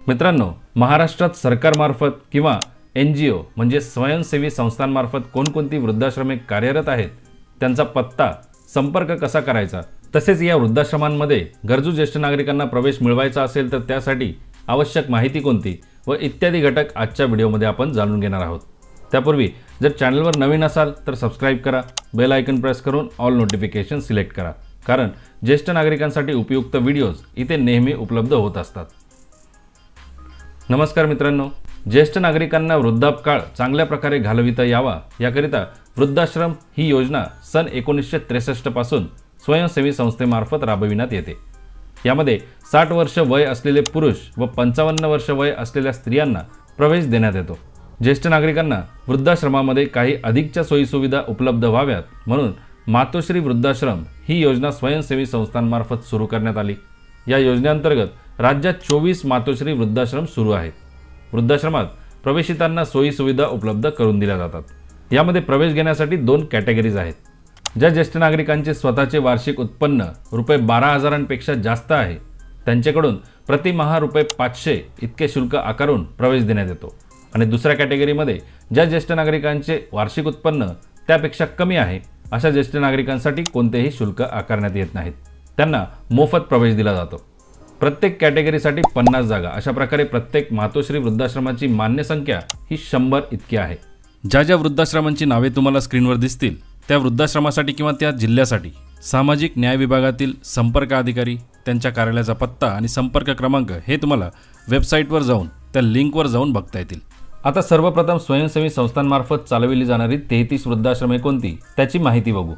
मित्रांनो, महाराष्ट्रात सरकारमार्फत किंवा NGO म्हणजे स्वयंसेवी संस्थांमार्फत कोणकोणती वृद्धाश्रमे कार्यरत आहेत, त्यांचा पत्ता, संपर्क कसा करायचा, तसेच या वृद्धाश्रमांमध्ये गरजू ज्येष्ठ नागरिकांना प्रवेश मिळवायचा असेल तर त्यासाठी आवश्यक माहिती कोणती व इत्यादी घटक आजच्या व्हिडिओमध्ये आपण जाणून घेणार आहोत। त्यापूर्वी जर चॅनलवर नवीन असाल तर सबस्क्राइब करा, बेल आयकॉन प्रेस करून ऑल नोटिफिकेशन सिलेक्ट करा, कारण ज्येष्ठ नागरिकांसाठी उपयुक्त व्हिडिओज इथे नेहमी उपलब्ध होत असतात। नमस्कार मित्रांनो, ज्येष्ठ नागरिकांना वृद्धापकाळ चांगल्या प्रकारे घालविता यावा याकरिता वृद्धाश्रम ही योजना सन 1963 पासून स्वयंसेवी संस्थेमार्फत राबविण्यात येते। यामध्ये 60 वर्ष वय असलेले पुरुष व 55 वर्ष वय असलेल्या स्त्रियांना प्रवेश देण्यात येतो। ज्येष्ठ नागरिकांना वृद्धाश्रमामध्ये काही अधिकच्या सोयीसुविधा उपलब्ध व्हाव्यात म्हणून मातोश्री वृद्धाश्रम ही योजना स्वयंसेवी संस्थांमार्फत सुरू करण्यात आली। या योजनेअंतर्गत राज्यात 24 मातोश्री वृद्धाश्रम सुरू आहेत। वृद्धाश्रमात प्रवेशितांना सोयीसुविधा उपलब्ध करून दिल्या जातात। यामध्ये प्रवेश घेण्यासाठी 2 कॅटेगरीज आहेत। ज्या ज्येष्ठ नागरिकांचे स्वतःचे वार्षिक उत्पन्न रुपये 12,000पेक्षा जास्त आहे त्यांच्याकडून प्रतिमाह रुपये 500 इतके शुल्क आकारून प्रवेश देण्यात येतो। आणि दुसऱ्या कॅटेगरीमध्ये ज्या ज्येष्ठ नागरिकांचे वार्षिक उत्पन्न त्यापेक्षा कमी आहे अशा ज्येष्ठ नागरिकांसाठी कोणतेही शुल्क आकारण्यात येत नाहीत, त्यांना मोफत प्रवेश दिला जातो। प्रत्येक कॅटेगरीसाठी 50 जागा, अशा प्रकारे प्रत्येक मातोश्री वृद्धाश्रमाची मान्य संख्या ही 100 इतकी आहे। ज्या वृद्धाश्रमांची नावे तुम्हाला स्क्रीनवर दिसतील त्या वृद्धाश्रमासाठी किंवा त्या जिल्ह्यासाठी सामाजिक न्याय विभागातील संपर्क अधिकारी, त्यांच्या कार्यालयाचा पत्ता आणि संपर्क क्रमांक हे तुम्हाला वेबसाईटवर जाऊन त्या लिंकवर जाऊन बघता येतील। आता सर्वप्रथम स्वयंसेवी संस्थांमार्फत चालविली जाणारी 33 वृद्धाश्रमे कोणती त्याची माहिती बघू।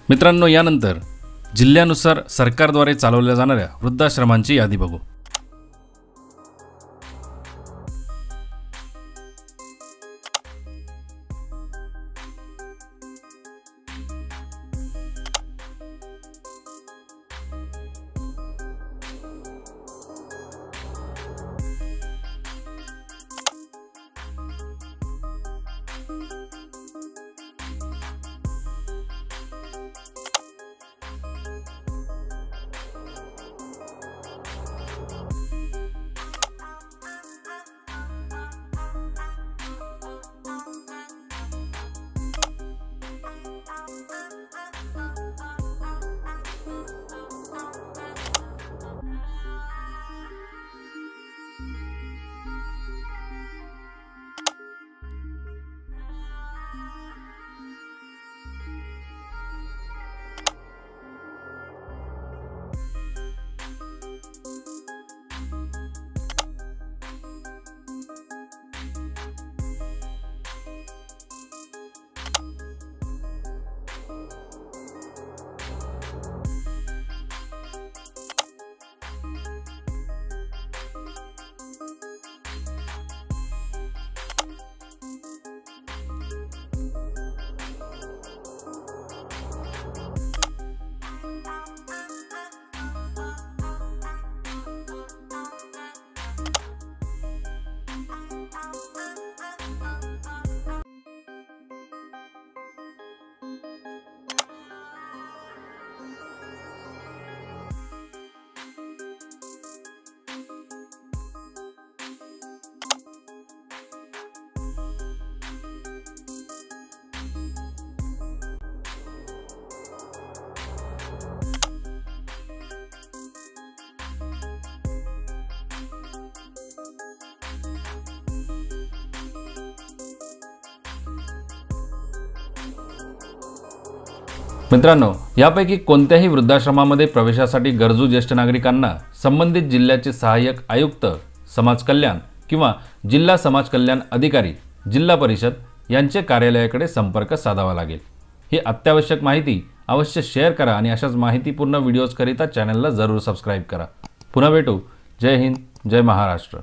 मित्रांनो, यानंतर जिल्ह्यानुसार सरकारद्वारे चालवल्या जाणाऱ्या वृद्धाश्रमांची यादी बघू। मित्रांनो, यापैकी कोणत्याही वृद्धाश्रमामध्ये प्रवेशासाठी गरजू ज्येष्ठ नागरिकांना संबंधित जिल्ह्याचे सहाय्यक आयुक्त, समाज कल्याण किंवा जिल्हा समाज कल्याण अधिकारी, जिल्हा परिषद यांचे कार्यालयाकडे संपर्क साधावा लागेल। ही अत्यावश्यक माहिती अवश्य शेअर करा आणि अशाच माहितीपूर्ण व्हिडिओजकरिता चॅनलला जरूर सबस्क्राईब करा। पुन्हा भेटू। जय हिंद, जय महाराष्ट्र।